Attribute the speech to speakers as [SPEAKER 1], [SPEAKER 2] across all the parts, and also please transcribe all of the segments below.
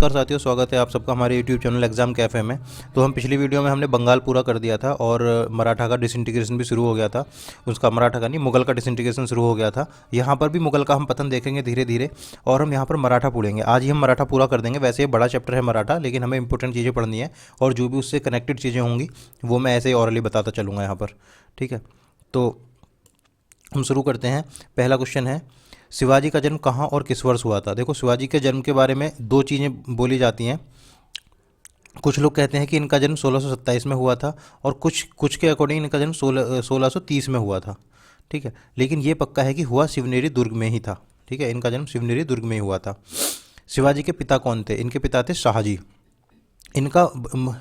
[SPEAKER 1] नमस्कार साथियों, स्वागत है आप सबका हमारे YouTube चैनल एग्जाम कैफ़े में। तो हम पिछली वीडियो में हमने बंगाल पूरा कर दिया था और मराठा का डिसइंटीग्रेशन भी शुरू हो गया था। उसका मराठा का नहीं, मुगल का डिसइंटीग्रेशन शुरू हो गया था। यहाँ पर भी मुगल का हम पतन देखेंगे धीरे धीरे और हम यहाँ पर मराठा पढ़ेंगे। आज ही हम मराठा पूरा कर देंगे। वैसे ये बड़ा चैप्टर है मराठा, लेकिन हमें इंपॉर्टेंट चीज़ें पढ़नी है और जो भी उससे कनेक्टेड चीज़ें होंगी वो मैं ऐसे ही ऑरली बताता चलूँगा यहाँ पर। ठीक है, तो हम शुरू करते हैं। पहला क्वेश्चन है, शिवाजी का जन्म कहाँ और किस वर्ष हुआ था। देखो, शिवाजी के जन्म के बारे में दो चीज़ें बोली जाती हैं। कुछ लोग कहते हैं कि इनका जन्म 1627 में हुआ था और कुछ के अकॉर्डिंग इनका जन्म 1630 में हुआ था। ठीक है, लेकिन ये पक्का है कि हुआ शिवनेरी दुर्ग में ही था। ठीक है, इनका जन्म शिवनेरी दुर्ग में ही हुआ था। शिवाजी के पिता कौन थे? इनके पिता थे शाहजी। इनका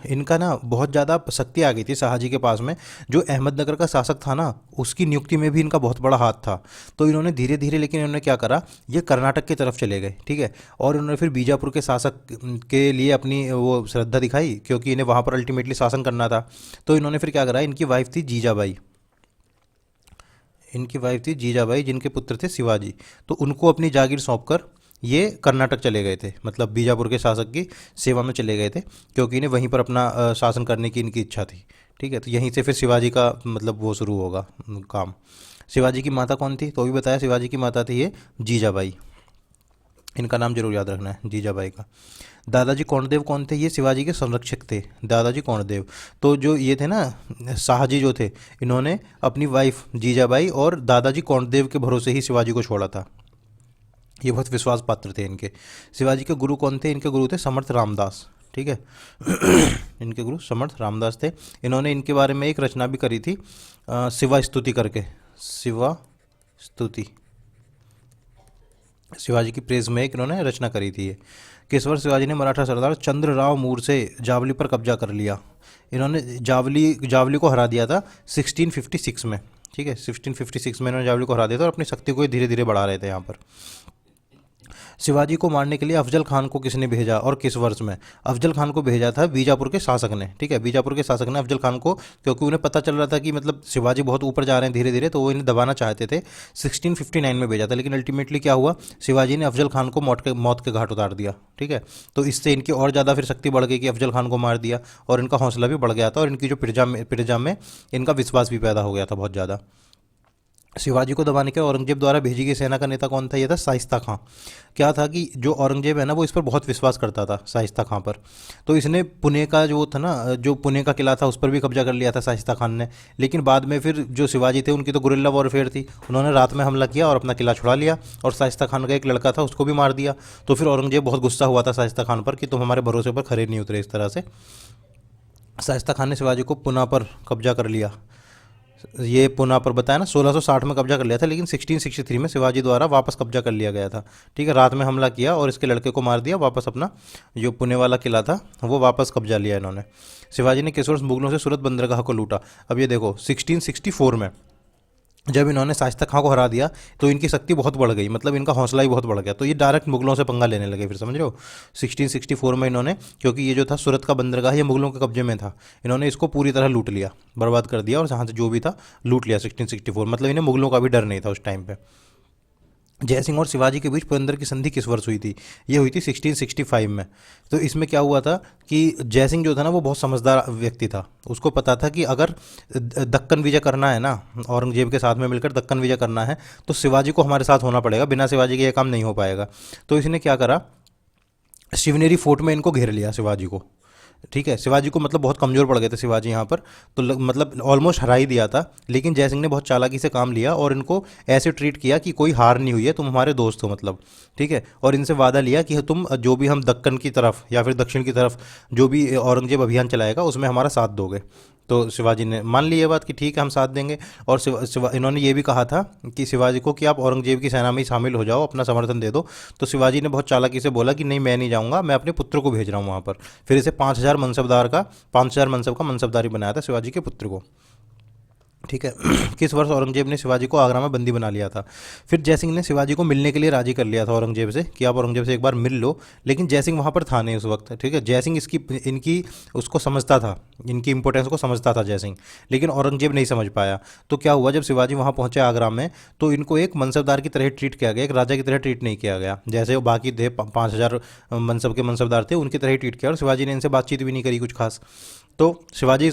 [SPEAKER 1] इनका ना बहुत ज़्यादा शक्ति आ गई थी शाहजी के पास में। जो अहमदनगर का शासक था ना, उसकी नियुक्ति में भी इनका बहुत बड़ा हाथ था। तो इन्होंने धीरे धीरे, लेकिन इन्होंने क्या करा, ये कर्नाटक की तरफ चले गए। ठीक है, और इन्होंने फिर बीजापुर के शासक के लिए अपनी वो श्रद्धा दिखाई, क्योंकि इन्हें वहाँ पर अल्टीमेटली शासन करना था। तो इन्होंने फिर क्या करा, इनकी वाइफ थी जीजाबाई। जिनके पुत्र थे शिवाजी। तो उनको अपनी जागीर सौंपकर ये कर्नाटक चले गए थे, मतलब बीजापुर के शासक की सेवा में चले गए थे, क्योंकि इन्हें वहीं पर अपना शासन करने की इनकी इच्छा थी। ठीक है, तो यहीं से फिर शिवाजी का मतलब वो शुरू होगा काम। शिवाजी की माता कौन थी? तो भी बताया, शिवाजी की माता थी ये जीजाबाई। इनका नाम जरूर याद रखना है, जीजाबाई का। दादाजी कोंडदेव कौन थे? ये शिवाजी के संरक्षक थे, दादाजी कोंडदेव। तो जो ये थे ना, शाहजी जो थे, इन्होंने अपनी वाइफ जीजाबाई और दादाजी कोंडदेव के भरोसे ही शिवाजी को छोड़ा था। ये बहुत विश्वास पात्र थे इनके। शिवाजी के गुरु कौन थे? इनके गुरु थे समर्थ रामदास। ठीक है इनके गुरु समर्थ रामदास थे। इन्होंने इनके बारे में एक रचना भी करी थी, शिवा स्तुति करके। शिवा स्तुति, शिवाजी की प्रेज में एक इन्होंने रचना करी थी ये। किस वर्ष शिवाजी ने मराठा सरदार चंद्रराव मूर से जावली पर कब्जा कर लिया? इन्होंने जावली को हरा दिया था 1656 में। ठीक है, 1656 में इन्होंने जावली को हरा दिया था और अपनी शक्ति को धीरे धीरे बढ़ा रहे थे यहाँ पर। शिवाजी को मारने के लिए अफजल खान को किसने भेजा और किस वर्ष में? अफजल खान को भेजा था बीजापुर के शासक ने। ठीक है, बीजापुर के शासक ने अफजल खान को, क्योंकि उन्हें पता चल रहा था कि मतलब शिवाजी बहुत ऊपर जा रहे हैं धीरे धीरे, तो वो इन्हें दबाना चाहते थे। 1659 में भेजा था, लेकिन अल्टीमेटली क्या हुआ, शिवाजी ने अफजल खान को मौत के घाट उतार दिया। ठीक है, तो इससे इनकी और ज़्यादा फिर शक्ति बढ़ गई कि अफजल खान को मार दिया और इनका हौसला भी बढ़ गया था और इनकी जो पिरजा में इनका विश्वास भी पैदा हो गया था बहुत ज़्यादा। शिवाजी को दबाने के औरंगजेब द्वारा भेजी गई सेना का नेता कौन था? यह था शाइस्ता खां। क्या था कि जो औरंगजेब है ना, वो इस पर बहुत विश्वास करता था, शाइस्ता खां पर। तो इसने पुणे का जो था ना, जो पुणे का किला था, उस पर भी कब्जा कर लिया था शाइस्ता खान ने। लेकिन बाद में फिर जो शिवाजी थे, उनकी तो गुरिल्ला वॉरफेयर थी, उन्होंने रात में हमला किया और अपना किला छुड़ा लिया और शाइस्ता खान का एक लड़का था, उसको भी मार दिया। तो फिर औरंगजेब बहुत गुस्सा हुआ था शाइस्ता खान पर कि तुम हमारे भरोसे पर खरे नहीं उतरे। इस तरह से शाइस्ता खान ने शिवाजी को पुणे पर कब्जा कर लिया। ये पुणे पर बताया ना, 1660 में कब्जा कर लिया था, लेकिन 1663 में शिवाजी द्वारा वापस कब्जा कर लिया गया था। ठीक है, रात में हमला किया और इसके लड़के को मार दिया, वापस अपना जो पुणे वाला किला था वो वापस कब्जा लिया इन्होंने। शिवाजी ने किस वर्ष मुगलों से सूरत बंदरगाह को लूटा? अब ये देखो, 1664 में जब इन्होंने शाइस्ता खां को हरा दिया तो इनकी शक्ति बहुत बढ़ गई, मतलब इनका हौसला ही बहुत बढ़ गया। तो ये डायरेक्ट मुगलों से पंगा लेने लगे फिर, समझ रहे हो। 1664 में इन्होंने, क्योंकि ये जो था सूरत का बंदरगाह, ये मुगलों के कब्जे में था, इन्होंने इसको पूरी तरह लूट लिया, बर्बाद कर दिया और जहाँ से जो भी था लूट लिया 1664। मतलब इन्हें मुगलों का भी डर नहीं था उस टाइम पर। जयसिंह और शिवाजी के बीच पुरंदर की संधि किस वर्ष हुई थी? ये हुई थी 1665 में। तो इसमें क्या हुआ था कि जयसिंह जो था ना, वो बहुत समझदार व्यक्ति था। उसको पता था कि अगर दक्कन विजय करना है ना, औरंगजेब के साथ में मिलकर दक्कन विजय करना है, तो शिवाजी को हमारे साथ होना पड़ेगा, बिना शिवाजी के ये काम नहीं हो पाएगा। तो इसने क्या करा, शिवनेरी फोर्ट में इनको घेर लिया शिवाजी को। ठीक है, शिवाजी को मतलब बहुत कमज़ोर पड़ गए थे शिवाजी यहाँ पर, तो मतलब ऑलमोस्ट हरा ही दिया था। लेकिन जयसिंह ने बहुत चालाकी से काम लिया और इनको ऐसे ट्रीट किया कि कोई हार नहीं हुई है, तुम हमारे दोस्त हो मतलब। ठीक है, और इनसे वादा लिया कि तुम जो भी हम दक्कन की तरफ या फिर दक्षिण की तरफ जो भी औरंगजेब अभियान चलाएगा उसमें हमारा साथ दोगे। तो शिवाजी ने मान ली ये बात कि ठीक है, हम साथ देंगे। और इन्होंने ये भी कहा था कि शिवाजी को कि आप औरंगजेब की सेना में ही शामिल हो जाओ, अपना समर्थन दे दो। तो शिवाजी ने बहुत चालाकी से बोला कि नहीं, मैं नहीं जाऊँगा, मैं अपने पुत्र को भेज रहा हूँ वहाँ पर। फिर इसे 5000 मनसबदार का 5000 मनसब का मनसबदारी बनाया था शिवाजी के पुत्र को। ठीक है। किस वर्ष औरंगजेब ने शिवाजी को आगरा में बंदी बना लिया था? फिर जयसिंह ने शिवाजी को मिलने के लिए राजी कर लिया था औरंगजेब से कि आप औरंगजेब से एक बार मिल लो, लेकिन जयसिंह वहाँ पर था नहीं उस वक्त। ठीक है, जयसिंह इसकी इनकी उसको समझता था, इनकी इंपॉर्टेंस को समझता था जयसिंह, लेकिन औरंगजेब नहीं समझ पाया। तो क्या हुआ, जब शिवाजी वहाँ पहुँचे आगरा में, तो इनको एक मनसबदार की तरह ट्रीट किया गया, एक राजा की तरह ट्रीट नहीं किया गया। जैसे वो बाकी थे 5,000 मनसब के मनसबदार थे, उनकी तरह ही ट्रीट किया, और शिवाजी ने इनसे बातचीत भी नहीं करी कुछ खास। तो शिवाजी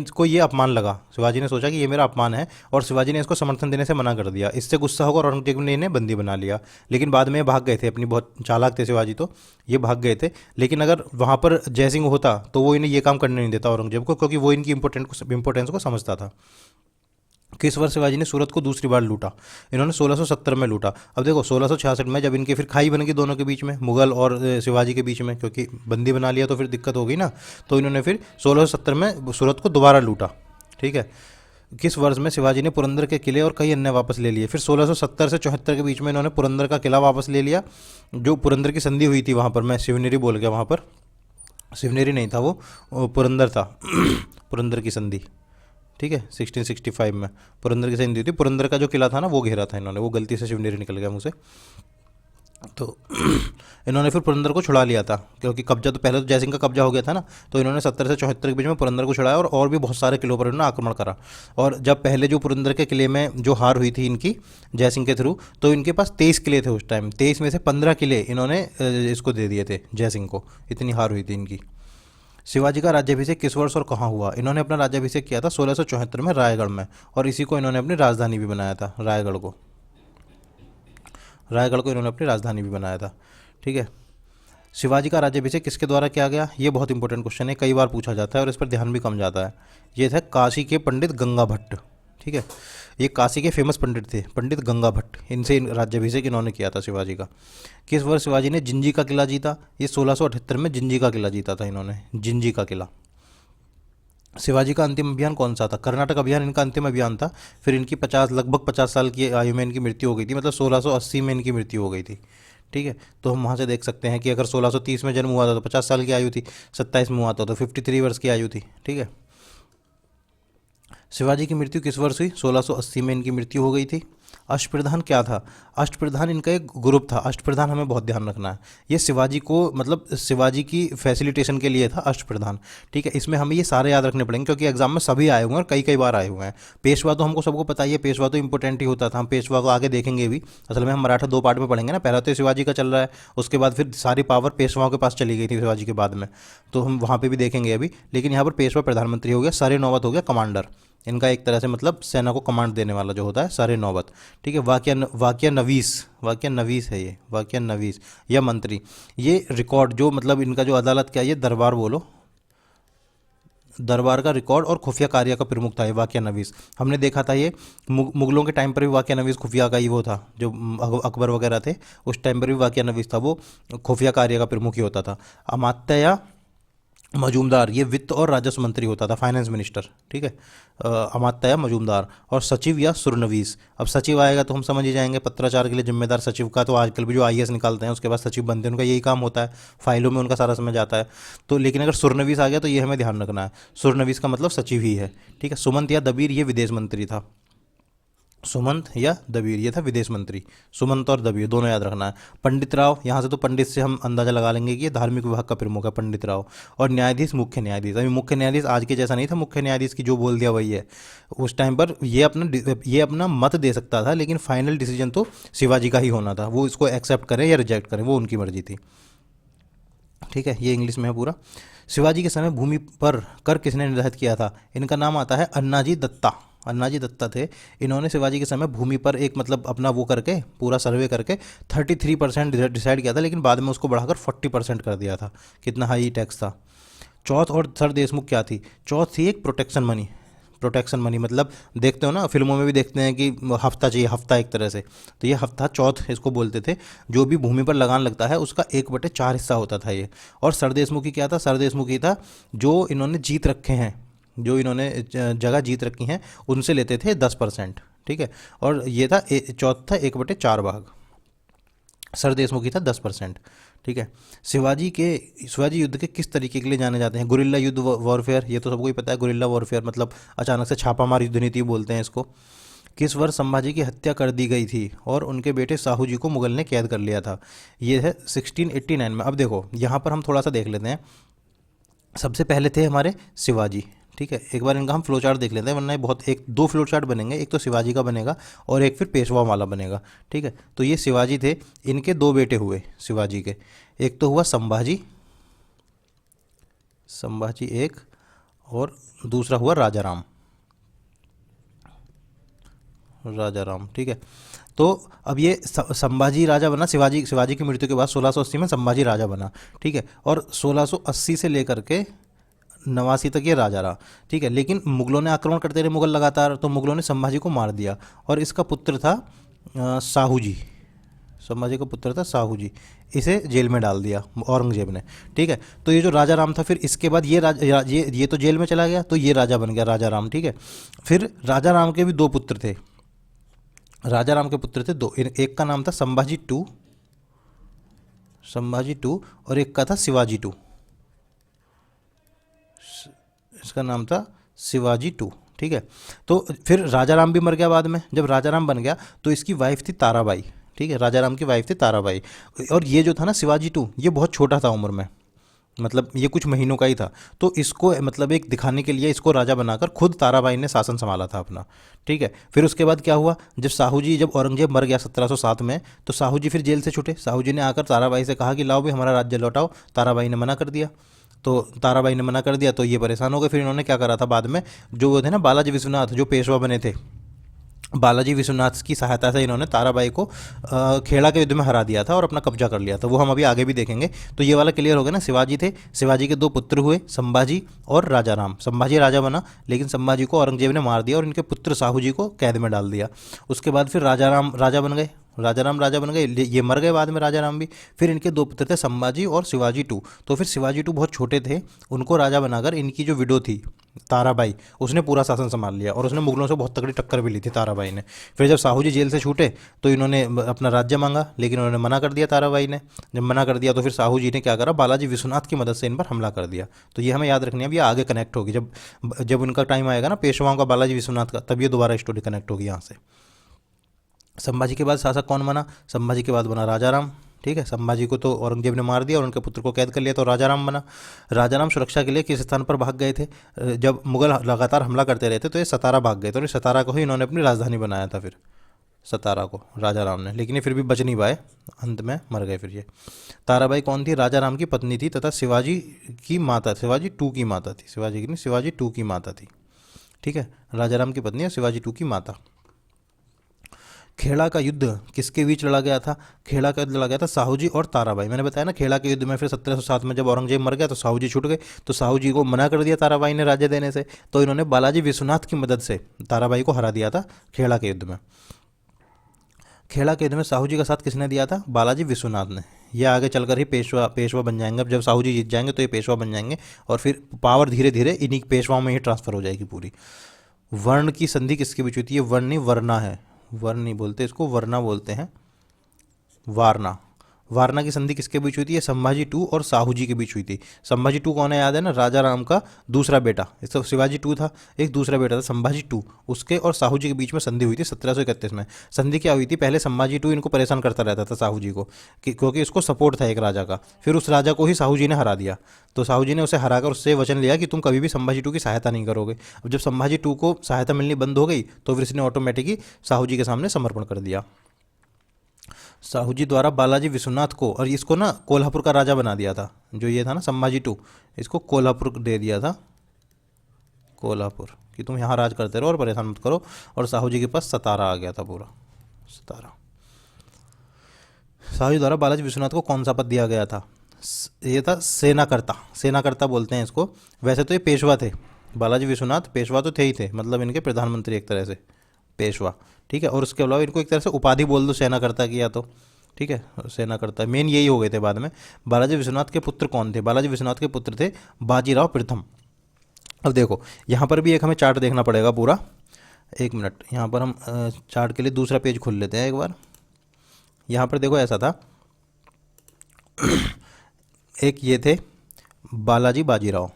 [SPEAKER 1] को ये अपमान लगा, शिवाजी ने सोचा कि ये मेरा अपमान है, और शिवाजी ने इसको समर्थन देने से मना कर दिया। इससे गुस्सा होकर औरंगजेब ने इन्हें बंदी बना लिया, लेकिन बाद में ये भाग गए थे, अपनी बहुत चालाक थे शिवाजी, तो ये भाग गए थे। लेकिन अगर वहाँ पर जयसिंह होता तो वो इन्हें ये काम करने नहीं देता औरंगजेब को, क्योंकि वो इनकी इंपॉर्टेंस को समझता था। किस वर्ष शिवाजी ने सूरत को दूसरी बार लूटा? इन्होंने 1670 में लूटा। अब देखो 1666 में जब इनके फिर खाई बन गई दोनों के बीच में, मुगल और शिवाजी के बीच में, क्योंकि बंदी बना लिया तो फिर दिक्कत हो गई ना, तो इन्होंने फिर 1670 में सूरत को दोबारा लूटा। ठीक है। किस वर्ष में शिवाजी ने पुरंदर के किले और कई अन्य वापस ले लिए? फिर 1670 से 74 के बीच में इन्होंने पुरंदर का किला वापस ले लिया। जो पुरंदर की संधि हुई थी वहाँ पर, मैं शिवनेरी बोल गया, वहाँ पर शिवनेरी नहीं था, वो पुरंदर था। पुरंदर की संधि, ठीक है, 1665 में पुरंदर की संधि हुई थी। पुरंदर का जो किला था ना वो घेरा था इन्होंने, वो गलती से शिवनेरी निकल गया मुझसे। तो इन्होंने फिर पुरंदर को छुड़ा लिया था, क्योंकि कब्जा तो पहले तो जयसिंह का कब्जा हो गया था ना, तो इन्होंने 70 से 74 के बीच में पुरंदर को छुड़ाया, और भी बहुत सारे किलों पर इन्होंने आक्रमण करा। और जब पहले जो पुरंदर के किले में जो हार हुई थी इनकी जयसिंह के थ्रू, तो इनके पास 23 किले थे उस टाइम, 23 में से 15 किले इन्होंने इसको दे दिए थे जयसिंह को, इतनी हार हुई थी इनकी। शिवाजी का राज्याभिषेक किस वर्ष और कहाँ हुआ? इन्होंने अपना राज्याभिषेक किया था 1674 में रायगढ़ में, और इसी को इन्होंने अपनी राजधानी भी बनाया था, रायगढ़ को इन्होंने अपनी राजधानी भी बनाया था। ठीक है। शिवाजी का राज्याभिषेक किसके द्वारा किया गया? ये बहुत इंपॉर्टेंट क्वेश्चन है, कई बार पूछा जाता है और इस पर ध्यान भी कम जाता है। ये थे काशी के पंडित गंगा भट्ट। ठीक है, ये काशी के फेमस पंडित थे, पंडित गंगा भट्ट, इनसे राज्याभिषेक इन्होंने किया था शिवाजी का। किस वर्ष शिवाजी ने जिंजी का किला जीता? ये 1678 में जिंजी का किला जीता था इन्होंने, जिंजी का किला। शिवाजी का अंतिम अभियान कौन सा था? कर्नाटक अभियान इनका अंतिम अभियान था। फिर इनकी लगभग 50 साल की आयु में इनकी मृत्यु हो गई थी, मतलब 1680 में इनकी मृत्यु हो गई थी। ठीक है, तो हम वहाँ से देख सकते हैं कि अगर 1630 में जन्म हुआ था तो 50 साल की आयु थी, 27 में हुआ था तो 53 वर्ष की आयु थी। ठीक है। शिवाजी की मृत्यु किस वर्ष हुई? 1680 में इनकी मृत्यु हो गई थी। अष्टप्रधान क्या था? अष्टप्रधान इनका एक ग्रुप था। अष्टप्रधान हमें बहुत ध्यान रखना है, ये शिवाजी को मतलब शिवाजी की फैसिलिटेशन के लिए था अष्टप्रधान। ठीक है, इसमें हमें ये सारे याद रखने पड़ेंगे, क्योंकि एग्जाम में सभी आए हुए हैं और कई कई बार आए हुए हैं। पेशवा तो हमको सबको पता ही है, पेशवा तो इंपॉर्टेंट ही होता था, हम पेशवा को आगे देखेंगे भी। असल में हम मराठा 2 पार्ट में पढ़ेंगे ना, पहला तो शिवाजी का चल रहा है, उसके बाद फिर सारी पावर पेशवाओं के पास चली गई थी शिवाजी के बाद में, तो हम वहाँ पर भी देखेंगे अभी। लेकिन यहाँ पर पेशवा प्रधानमंत्री हो गया, सारे नौबत हो गया कमांडर, इनका एक तरह से मतलब सेना को कमांड देने वाला जो होता है, सारे नौबत। ठीक है। वाक्य नवीस है ये, वाक्य नवीस या मंत्री। ये रिकॉर्ड जो मतलब इनका जो अदालत क्या, ये दरबार बोलो, दरबार का रिकॉर्ड और खुफिया कार्य का प्रमुख था ये वाक्य नवीस। हमने देखा था ये मुगलों के टाइम पर भी वाक्य नवीस खुफिया का ही वो था, जो अकबर वगैरह थे उस टाइम पर भी वाक्य नवीस था, वो खुफिया कार्य का प्रमुख ही होता था। अमात्य या मजूमदार ये वित्त और राजस्व मंत्री होता था, फाइनेंस मिनिस्टर। ठीक है, अमात्य या मजूमदार। और सचिव या सुरनवीस, अब सचिव आएगा तो हम समझ ही जाएंगे, पत्राचार के लिए जिम्मेदार सचिव का, तो आजकल भी जो आईएएस निकालते हैं उसके बाद सचिव बनते हैं, उनका यही काम होता है, फाइलों में उनका सारा समय जाता है। तो लेकिन अगर सुरनवीस आ गया तो ये हमें ध्यान रखना है, सुरनवीस का मतलब सचिव ही है। ठीक है। सुमंत या दबीर ये विदेश मंत्री था, सुमंत या दबीर ये था विदेश मंत्री, सुमंत और दबीर दोनों याद रखना है। पंडित राव, यहाँ से तो पंडित से हम अंदाजा लगा लेंगे कि ये धार्मिक विभाग का प्रमुख है पंडित राव। और न्यायाधीश मुख्य न्यायाधीश, अभी मुख्य न्यायाधीश आज के जैसा नहीं था, मुख्य न्यायाधीश की जो बोल दिया वही है। उस टाइम पर ये अपना मत दे सकता था, लेकिन फाइनल डिसीजन तो शिवाजी का ही होना था, वो इसको एक्सेप्ट करें या रिजेक्ट करें वो उनकी मर्जी थी। ठीक है, ये इंग्लिश में है पूरा। शिवाजी के समय भूमि पर कर किसने निर्धारित किया था? इनका नाम आता है अन्नाजी दत्ता, अन्नाजी दत्ता थे। इन्होंने शिवाजी के समय भूमि पर एक मतलब अपना वो करके पूरा सर्वे करके 33% डिसाइड किया था, लेकिन बाद में उसको बढ़ाकर 40% कर दिया था, कितना हाई टैक्स था। चौथ और सर देशमुख क्या थी? चौथ थी एक प्रोटेक्शन मनी, प्रोटेक्शन मनी मतलब देखते हो ना फिल्मों में भी देखते हैं कि हफ्ता चाहिए, हफ्ता एक तरह से, तो ये हफ्ता चौथ इसको बोलते थे। जो भी भूमि पर लगान लगता है उसका 1/4 हिस्सा होता था ये। और सरदेशमुखी क्या था? सरदेशमुखी था जो इन्होंने जीत रखे हैं, जो इन्होंने जगह जीत रखी हैं उनसे लेते थे 10%। ठीक है, और ये था चौथ था 1/4 भाग, सरदेशमुखी था 10%। ठीक है। शिवाजी युद्ध के किस तरीके के लिए जाने जाते हैं? गुरिल्ला युद्ध वॉरफेयर, ये तो सबको ही पता है। गुरिल्ला वॉरफेयर मतलब अचानक से छापामार युद्ध नीति बोलते हैं इसको। किस वर्ष संभाजी की हत्या कर दी गई थी और उनके बेटे साहू जी को मुगल ने कैद कर लिया था? ये है 1689 में। अब देखो यहाँ पर हम थोड़ा सा देख लेते हैं। सबसे पहले थे हमारे शिवाजी, ठीक है। एक बार इनका हम फ्लो चार्ट देख लेते हैं, वरना ये बहुत एक दो फ्लो चार्ट बनेंगे, एक तो शिवाजी का बनेगा और एक फिर पेशवा वाला बनेगा, ठीक है। तो ये शिवाजी थे, इनके दो बेटे हुए शिवाजी के। एक तो हुआ संभाजी, संभाजी एक, और दूसरा हुआ राजा राम, राजा राम, ठीक है। तो अब ये संभाजी राजा बना, शिवाजी की मृत्यु के बाद 1680 में संभाजी राजा बना, ठीक है। और 1680 से लेकर के 89 तक ये राजा रहा, ठीक है। लेकिन मुगलों ने आक्रमण करते रहे मुगल लगातार, तो मुगलों ने संभाजी को मार दिया और इसका पुत्र था साहू जी, संभाजी का पुत्र था साहू जी, इसे जेल में डाल दिया औरंगजेब ने, ठीक है। तो ये जो राजा राम था, फिर इसके बाद ये तो जेल में चला गया, तो ये राजा बन गया राजा राम, ठीक है। फिर राजा राम के भी दो पुत्र थे, राजा राम के पुत्र थे दो, एक का नाम था संभाजी टू, और एक का था शिवाजी टू, इसका नाम था शिवाजी टू, ठीक है। तो फिर राजा राम भी मर गया बाद में। जब राजा राम बन गया तो इसकी वाइफ थी ताराबाई, ठीक है। राजा राम की वाइफ थी ताराबाई। और ये जो था ना शिवाजी टू, ये बहुत छोटा था उम्र में, मतलब ये कुछ महीनों का ही था। तो इसको मतलब एक दिखाने के लिए इसको राजा बनाकर खुद ताराबाई ने शासन संभाला था अपना, ठीक है। फिर उसके बाद क्या हुआ, जब औरंगजेब मर गया 1707 में, तो साहू जी फिर जेल से छूटे। साहू जी ने आकर ताराबाई से कहा कि लाओ भाई हमारा राज्य लौटाओ। ताराबाई ने मना कर दिया, तो ये परेशान हो गए। फिर इन्होंने क्या करा था बाद में, जो वो थे ना बालाजी विश्वनाथ, जो पेशवा बने थे, बालाजी विश्वनाथ की सहायता से इन्होंने ताराबाई को खेड़ा के युद्ध में हरा दिया था और अपना कब्जा कर लिया था। वो हम अभी आगे भी देखेंगे। तो ये वाला क्लियर हो गया ना। शिवाजी थे, शिवाजी के दो पुत्र हुए संभाजी और राजा राम। संभाजी राजा बना, लेकिन संभाजी को औरंगजेब ने मार दिया और इनके पुत्र साहू जी को कैद में डाल दिया। उसके बाद फिर राजा राम राजा बन गए, ये मर गए बाद में राजा राम भी। फिर इनके दो पुत्र थे संभाजी और शिवाजी टू। तो फिर शिवाजी टू बहुत छोटे थे, उनको राजा बनाकर इनकी जो विडो थी ताराबाई, उसने पूरा शासन संभाल लिया और उसने मुगलों से बहुत तगड़ी टक्कर भी ली थी ताराबाई ने। फिर जब साहू जी जेल से छूटे तो इन्होंने अपना राज्य मांगा, लेकिन उन्होंने मना कर दिया ताराबाई ने। जब मना कर दिया तो फिर साहू जी ने क्या करा, बालाजी विश्वनाथ की मदद से इन पर हमला कर दिया। तो ये हमें याद रखनी है, अब ये आगे कनेक्ट होगी जब उनका टाइम आएगा ना पेशवाओं का, बालाजी विश्वनाथ का, तब ये दोबारा स्टोरी कनेक्ट होगी यहाँ से। संभाजी के बाद शासक कौन बना? संभाजी के बाद बना राजा राम, ठीक है। संभाजी को तो औरंगजेब ने मार दिया और उनके पुत्र को कैद कर लिया, तो राजा राम बना। राजा राम सुरक्षा के लिए किस स्थान पर भाग गए थे? जब मुगल लगातार हमला करते रहते तो ये सतारा भाग गए, तो सतारा को ही इन्होंने अपनी राजधानी बनाया था, फिर सतारा को राजा राम ने। लेकिन ये फिर भी बच नहीं पाए, अंत में मर गए फिर ये। ताराबाई कौन थी? राजा राम की पत्नी थी तथा शिवाजी की माता, शिवाजी टू की माता थी, शिवाजी की नहीं, शिवाजी टू की माता थी, ठीक है। राजा राम की पत्नी और शिवाजी टू की माता। खेड़ा का युद्ध किसके बीच लड़ा गया था? खेड़ा का युद्ध लड़ा गया था साहू जी और ताराबाई। मैंने बताया ना, खेड़ा के युद्ध में फिर 1707 में जब औरंगजेब मर गया तो साहू जी छूट गए, तो साहू जी को मना कर दिया ताराबाई ने राज्य देने से। तो इन्होंने बालाजी विश्वनाथ की मदद से ताराबाई को हरा दिया था खेड़ा के युद्ध में। खेड़ा के युद्ध में साहू जी का साथ किसने दिया था? बालाजी विश्वनाथ ने। ये आगे चलकर ही पेशवा बन जाएंगे। अब जब साहू जी जीत जाएंगे तो ये पेशवा बन जाएंगे और फिर पावर धीरे धीरे इन्हीं पेशवाओं में ही ट्रांसफर हो जाएगी पूरी। वर्ण की संधि किसके बीच हुई थी? ये वर्ण नहीं, वरना है, वर्ण नहीं बोलते इसको, वरना बोलते हैं, वारना। वारना की संधि किसके बीच हुई थी? ये संभाजी टू और साहू जी के बीच हुई थी। संभाजी टू कौन है? याद है ना, राजा राम का दूसरा बेटा। इसका शिवाजी टू था, एक दूसरा बेटा था संभाजी टू, उसके और साहू जी के बीच में संधि हुई थी 1731 में। संधि क्या हुई थी? पहले संभाजी टू इनको परेशान करता रहता था साहू जी को, क्योंकि इसको सपोर्ट था एक राजा का। फिर उस राजा को ही साहू जी ने हरा दिया, तो साहू जी ने उसे हराकर उससे वचन लिया कि तुम कभी भी संभाजी टू की सहायता नहीं करोगे। अब जब संभाजी टू को सहायता मिलनी बंद हो गई तो फिर इसने ऑटोमेटिकली साहू जी के सामने समर्पण कर दिया। साहू जी द्वारा बालाजी विश्वनाथ को, और इसको ना कोल्हापुर का राजा बना दिया था, जो ये था ना संभाजी टू, इसको कोल्हापुर दे दिया था, कोल्हापुर, कि तुम यहाँ राज करते रहो और परेशान मत करो। और साहू जी के पास सतारा आ गया था पूरा, सतारा। साहू जी द्वारा बालाजी विश्वनाथ को कौन सा पद दिया गया था? ये था सेनाकर्ता, सेनाकर्ता बोलते हैं इसको। वैसे तो ये पेशवा थे, बालाजी विश्वनाथ पेशवा तो थे ही थे, मतलब इनके प्रधानमंत्री एक तरह से, पेशवा, ठीक है। और उसके अलावा इनको एक तरह से उपाधि बोल दो सेनाकर्ता की, या तो ठीक है, सेनाकर्ता मेन यही हो गए थे बाद में। बालाजी विश्वनाथ के पुत्र कौन थे? बालाजी विश्वनाथ के पुत्र थे बाजीराव प्रथम। अब देखो यहाँ पर भी एक हमें चार्ट देखना पड़ेगा पूरा, एक मिनट, यहाँ पर हम चार्ट के लिए दूसरा पेज खोल लेते हैं एक बार। यहाँ पर देखो ऐसा था, एक ये थे बालाजी बाजीराव।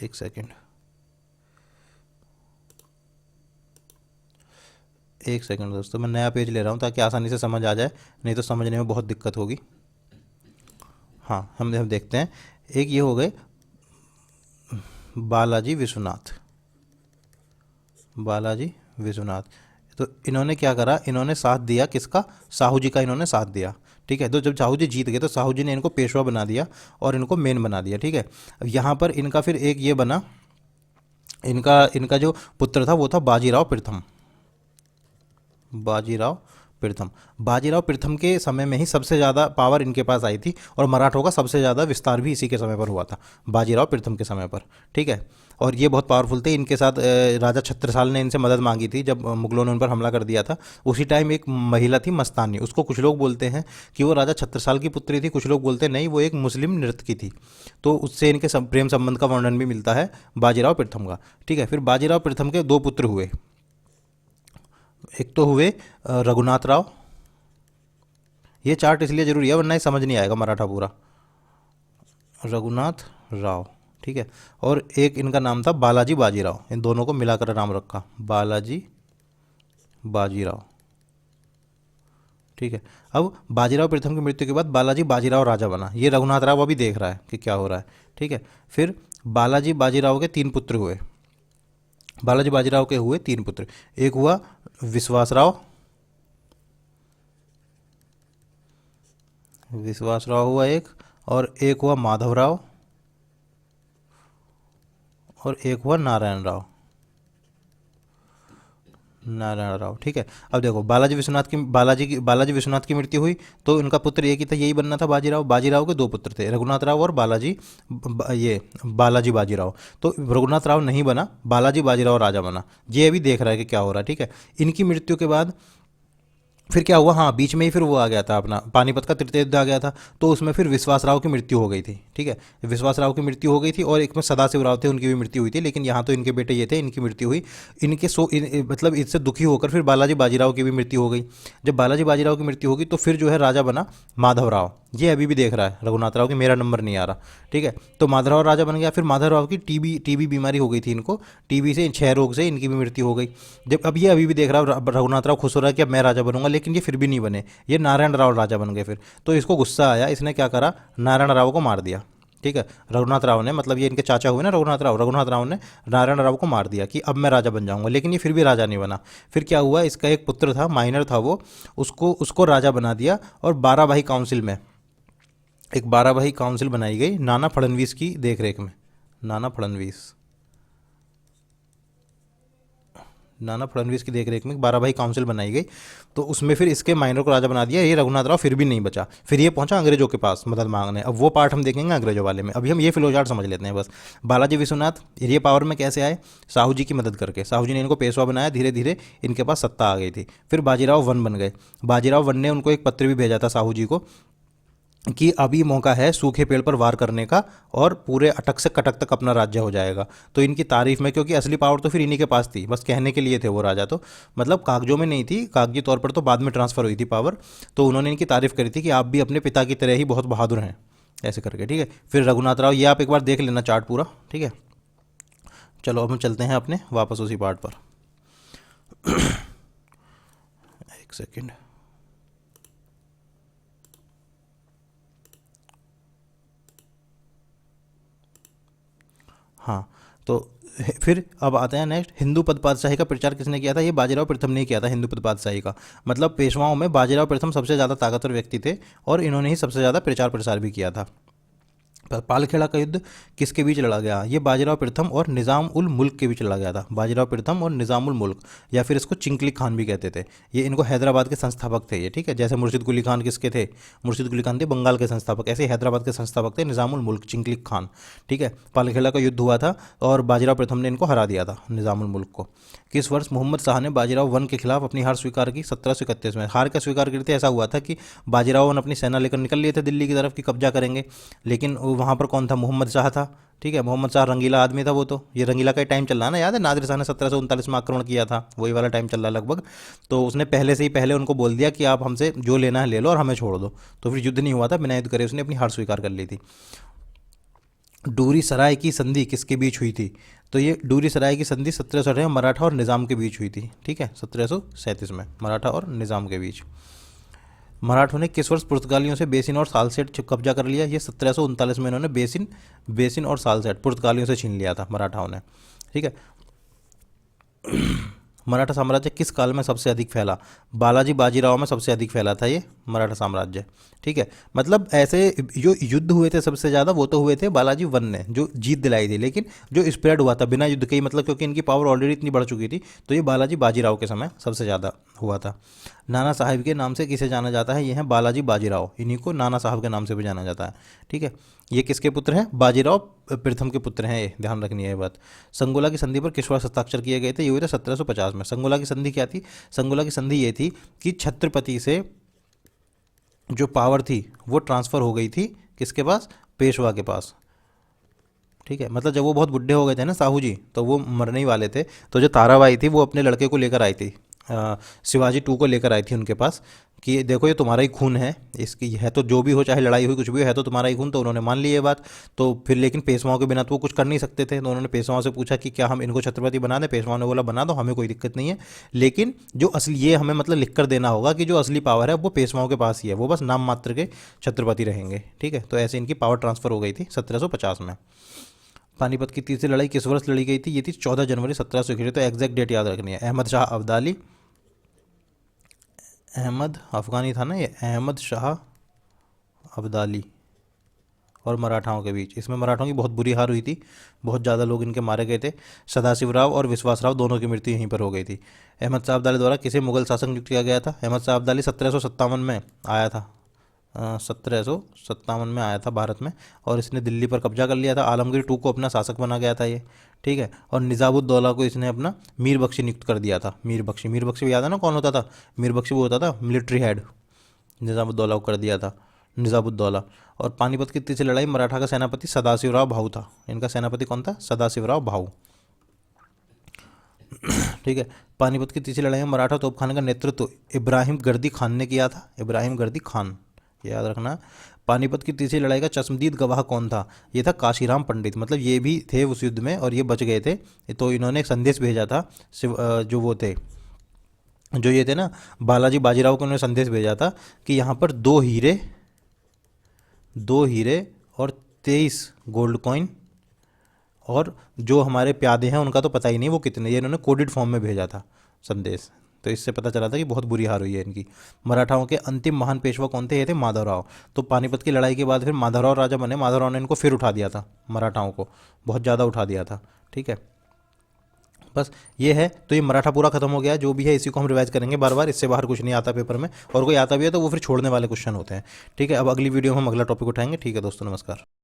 [SPEAKER 1] एक सेकंड, एक सेकंड दोस्तों, मैं नया पेज ले रहा हूँ ताकि आसानी से समझ आ जाए, नहीं तो समझने में बहुत दिक्कत होगी। हाँ, हम देखते हैं। एक ये हो गए बालाजी विश्वनाथ। बालाजी विश्वनाथ, तो इन्होंने क्या करा, इन्होंने साथ दिया किसका, साहू जी का इन्होंने साथ दिया। ठीक है, तो जब साहू जी जीत गए तो साहू जी ने इनको पेशवा बना दिया और इनको मेन बना दिया। ठीक है, अब यहाँ पर इनका फिर एक ये बना, इनका इनका जो पुत्र था वो था बाजीराव प्रथम। बाजीराव प्रथम, बाजीराव प्रथम के समय में ही सबसे ज़्यादा पावर इनके पास आई थी और मराठों का सबसे ज़्यादा विस्तार भी इसी के समय पर हुआ था, बाजीराव प्रथम के समय पर। ठीक है, और ये बहुत पावरफुल थे। इनके साथ राजा छत्रसाल ने इनसे मदद मांगी थी जब मुगलों ने उन पर हमला कर दिया था। उसी टाइम एक महिला थी मस्तानी, उसको कुछ लोग बोलते हैं कि वो राजा छत्रसाल की पुत्री थी, कुछ लोग बोलते हैं नहीं वो एक मुस्लिम नर्तकी थी। तो उससे इनके प्रेम संबंध का वर्णन भी मिलता है बाजीराव प्रथम का। ठीक है, फिर बाजीराव प्रथम के दो पुत्र हुए। एक तो हुए रघुनाथ राव, ये चार्ट इसलिए जरूरी है वरना ये समझ नहीं आएगा मराठा पूरा। रघुनाथ राव, ठीक है, और एक इनका नाम था बालाजी बाजीराव। इन दोनों को मिलाकर नाम रखा बालाजी बाजीराव। ठीक है, अब बाजीराव प्रथम की मृत्यु के बाद बालाजी बाजीराव राजा बना। ये रघुनाथ राव अभी देख रहा है कि क्या हो रहा है। ठीक है, फिर बालाजी बाजीराव के तीन पुत्र हुए। बालाजी बाजीराव के हुए तीन पुत्र, एक हुआ विश्वासराव, विश्वासराव हुआ एक, और एक हुआ माधवराव, और एक हुआ नारायण राव। नारायण राव, ठीक है। अब देखो बालाजी विश्वनाथ की मृत्यु हुई तो उनका पुत्र एक ही था, यही बनना था बाजीराव। बाजीराव के दो पुत्र थे, रघुनाथ राव और ये बालाजी बाजीराव। तो रघुनाथ राव नहीं बना, बालाजी बाजीराव राजा बना। ये अभी देख रहा है कि क्या हो रहा है। ठीक है, इनकी मृत्यु के बाद फिर क्या हुआ, हाँ बीच में ही फिर वो आ गया था अपना पानीपत का तृतीय युद्ध आ गया था, तो उसमें फिर विश्वासराव की मृत्यु हो गई थी। ठीक है, विश्वासराव की मृत्यु हो गई थी, और एक में सदाशिव राव थे, उनकी भी मृत्यु हुई थी। लेकिन यहाँ तो इनके बेटे ये थे, इनकी मृत्यु हुई। मतलब इससे दुखी होकर फिर बालाजी बाजीराव की भी मृत्यु हो गई। जब बालाजी बाजीराव की मृत्यु होगी तो फिर जो है राजा बना माधवराव। ये अभी भी देख रहा है रघुनाथ राव की, मेरा नंबर नहीं आ रहा। ठीक है, तो माधवराव राजा बन गया। फिर माधवराव की टीबी बीमारी हो गई थी इनको, टीबी से क्षय रोग से इनकी भी मृत्यु हो गई। जब अब ये अभी भी देख रहा है, रघुनाथ राव खुश हो रहा है कि अब मैं राजा बनूंगा, लेकिन ये फिर भी नहीं बने, ये नारायण राव राजा बन गए फिर। तो इसको गुस्सा आया, इसने क्या करा, नारायण राव को मार दिया। ठीक है, रघुनाथ राव ने, मतलब ये इनके चाचा हुए ना रघुनाथ राव ने नारायण राव को मार दिया कि अब मैं राजा बन जाऊंगा, लेकिन ये फिर भी राजा नहीं बना। फिर क्या हुआ, इसका एक पुत्र था, माइनर था वो, उसको राजा बना दिया। और 12 भाई काउंसिल में एक 12 भाई काउंसिल बनाई गई नाना फडणवीस की देखरेख में। नाना फडणवीस की देखरेख में 12 भाई काउंसिल बनाई गई, तो उसमें फिर इसके माइनर को राजा बना दिया। ये रघुनाथ राव फिर भी नहीं बचा, फिर ये पहुंचा अंग्रेजों के पास मदद मांगने। अब वो पार्ट हम देखेंगे अंग्रेजों वाले में, अभी हम ये फ्लो चार्ट समझ लेते हैं बस। बालाजी विश्वनाथ ये पावर में कैसे आए, साहू जी की मदद करके। साहू जी ने इनको पेशवा बनाया, धीरे धीरे इनके पास सत्ता आ गई थी। फिर बाजीराव वन बन गए। बाजीराव वन ने उनको एक पत्र भी भेजा था साहू जी को कि अभी मौका है सूखे पेड़ पर वार करने का, और पूरे अटक से कटक तक अपना राज्य हो जाएगा। तो इनकी तारीफ में, क्योंकि असली पावर तो फिर इन्हीं के पास थी, बस कहने के लिए थे वो राजा, तो मतलब कागजों में नहीं थी, कागजी तौर पर तो बाद में ट्रांसफर हुई थी पावर। तो उन्होंने इनकी तारीफ करी थी कि आप भी अपने पिता की तरह ही बहुत बहादुर हैं, ऐसे करके। ठीक है, फिर रघुनाथ राव, ये आप एक बार देख लेना चार्ट पूरा। ठीक है, चलो अब हम चलते हैं अपने वापस उसी पार्ट पर। एक सेकेंड, हाँ, तो फिर अब आते हैं नेक्स्ट, हिंदू पद पातशाही का प्रचार किसने किया था। ये बाजीराव प्रथम ने किया था हिंदू पद पातशाही का। मतलब पेशवाओं में बाजीराव प्रथम सबसे ज़्यादा ताकतवर व्यक्ति थे, और इन्होंने ही सबसे ज़्यादा प्रचार प्रसार भी किया था। पालखेड़ा का युद्ध किसके बीच लड़ा गया, ये बाजीराव प्रथम और निज़ाम उल मुल्क के बीच लड़ा गया था। बाजीराव प्रथम और निज़ाम उल मुल्क, या फिर इसको चिंकली खान भी कहते थे। ये इनको हैदराबाद के संस्थापक थे ये। ठीक है, जैसे मुर्शिद कुली खान किसके थे, मुर्शिद कुली खान थे बंगाल के संस्थापक, ऐसे हैदराबाद के संस्थापक थे निज़ाम उल मुल्क चिंकली खान। ठीक है, पालखेड़ा का युद्ध हुआ था और बाजीराव प्रथम ने इनको हरा दिया था, निज़ाम उल मुल्क को। किस वर्ष मोहम्मद शाह ने बाजीराव वन के खिलाफ अपनी हार स्वीकार की, 1731 में। हार का स्वीकार करते ऐसा हुआ था कि बाजीराव वन अपनी सेना लेकर निकल लिए थे दिल्ली की तरफ कि कब्जा करेंगे, लेकिन वहाँ पर कौन था, मोहम्मद शाह था। ठीक है। मोहम्मद शाह रंगीला आदमी था वो, तो ये रंगीला का ही टाइम चल रहा है ना, याद है नादिर शाह ने 1739 में आक्रमण किया था, वही वाला टाइम चल रहा है लगभग। तो उसने पहले से ही पहले उनको बोल दिया कि आप हमसे जो लेना है ले लो और हमें छोड़ दो, तो फिर युद्ध नहीं हुआ था, बिना युद्ध करे उसने अपनी हार स्वीकार कर ली थी। डूरी सराय की संधि किसके बीच हुई थी? तो ये डूरी सराय की संधि 1760 में मराठा और निज़ाम के बीच हुई थी, ठीक है, 1737 में मराठा और निज़ाम के बीच। मराठों ने किस वर्ष पुर्तगालियों से बेसिन और सालसेट कब्जा कर लिया? ये 1739 में इन्होंने बेसिन और सालसेट पुर्तगालियों से छीन लिया था मराठाओं ने, ठीक है। मराठा साम्राज्य किस काल में सबसे अधिक फैला? बालाजी बाजीराव में सबसे अधिक फैला था ये मराठा साम्राज्य, ठीक है। मतलब ऐसे जो युद्ध हुए थे सबसे ज़्यादा वो तो हुए थे बालाजी वन ने, जो जीत दिलाई थी, लेकिन जो स्प्रेड हुआ था बिना युद्ध के ही, मतलब क्योंकि इनकी पावर ऑलरेडी इतनी बढ़ चुकी थी, तो ये बालाजी बाजीराव के समय सबसे ज़्यादा हुआ था। नाना साहिब के नाम से किसे जाना जाता है? ये हैं बालाजी बाजीराव, इन्हीं को नाना साहब के नाम से भी जाना जाता है, ठीक है। ये किसके पुत्र हैं? बाजीराव प्रथम के पुत्र हैं, ये ध्यान रखनी है ये बात। संगोला की संधि पर किस वर्ष हस्ताक्षर किए गए थे? ये हुए थे 1750 में। संगोला की संधि क्या थी? संगोला की संधि ये थी कि छत्रपति से जो पावर थी वो ट्रांसफ़र हो गई थी किसके पास? पेशवा के पास, ठीक है। मतलब जब वो बहुत बुढ़े हो गए थे ना साहू जी, तो वो मरने ही वाले थे, तो जो ताराबाई थी वो अपने लड़के को लेकर आई थी, शिवाजी 2 को लेकर आई थी उनके पास कि देखो ये तुम्हारा ही खून है, इसकी है तो जो भी हो, चाहे लड़ाई हुई कुछ भी हो, है तो तुम्हारा ही खून। तो उन्होंने मान ली ये बात। तो फिर लेकिन पेशवाओं के बिना तो वो कुछ कर नहीं सकते थे, तो उन्होंने पेशवाओं से पूछा कि क्या हम इनको छत्रपति बना दें? पेशवाओं ने बोला बना दो, हमें कोई दिक्कत नहीं है, लेकिन जो असली, ये हमें मतलब लिख कर देना होगा कि जो असली पावर है वो पेशवाओं के पास ही है, वो बस नाम मात्र के छत्रपति रहेंगे, ठीक है। तो ऐसे इनकी पावर ट्रांसफ़र हो गई थी 1750 में। पानीपत की तीसरी लड़ाई किस वर्ष लड़ी गई थी? ये थी 14 जनवरी 1761। तो एग्जैक्ट डेट याद रखनी है। अहमद शाह अब्दाली, अहमद अफ़गानी था ना ये, अहमद शाह अब्दाली और मराठाओं के बीच। इसमें मराठाओं की बहुत बुरी हार हुई थी, बहुत ज़्यादा लोग इनके मारे गए थे। सदाशिवराव और विश्वासराव दोनों की मृत्यु यहीं पर हो गई थी। अहमद शाह अब्दाली द्वारा किसे मुगल शासक नियुक्त किया गया था? अहमद शाह अब्दाली 1757 में आया था, 1757 में आया था भारत में, और इसने दिल्ली पर कब्जा कर लिया था। आलमगीर 2 को अपना शासक बना गया था ये, ठीक है। और निज़ामुद्दौला को इसने अपना मीर बख्शी नियुक्त कर दिया था। मीर बख्शी भी याद है ना कौन होता था? मीर बख्शी वो होता था मिलिट्री हेड, निज़ामुद्दौला को कर दिया था निज़ामुद्दौला। और पानीपत की तीसरी लड़ाई मराठा का सेनापति सदाशिवराव भाऊ था। इनका सेनापति कौन था? सदाशिवराव भाऊ, ठीक है। पानीपत की तीसरी लड़ाई में मराठा तोपखाने का नेतृत्व इब्राहिम गर्दी खान ने किया था। इब्राहिम गर्दी खान, याद रखना। पानीपत की तीसरी लड़ाई का चश्मदीद गवाह कौन था? ये था काशीराम पंडित। मतलब ये भी थे उस युद्ध में और ये बच गए थे, तो इन्होंने एक संदेश भेजा था जो वो थे, जो ये थे ना बालाजी बाजीराव को, उन्होंने संदेश भेजा था कि यहाँ पर 2 हीरे और 23 गोल्ड कॉइन, और जो हमारे प्यादे हैं उनका तो पता ही नहीं वो कितने, ये इन्होंने कोडेड फॉर्म में भेजा था संदेश। तो इससे पता चला था कि बहुत बुरी हार हुई है इनकी। मराठाओं के अंतिम महान पेशवा कौन थे? ये थे माधवराव। तो पानीपत की लड़ाई के बाद फिर माधवराव राजा बने। माधवराव ने इनको फिर उठा दिया था, मराठाओं को बहुत ज़्यादा उठा दिया था, ठीक है। बस ये है। तो ये मराठा पूरा खत्म हो गया, जो भी है इसी को हम रिवाइज करेंगे बार बार, इससे बाहर कुछ नहीं आता पेपर में, और कोई आता भी है तो वो फिर छोड़ने वाले क्वेश्चन होते हैं, ठीक है। अब अगली वीडियो में हम अगला टॉपिक उठाएंगे, ठीक है दोस्तों, नमस्कार।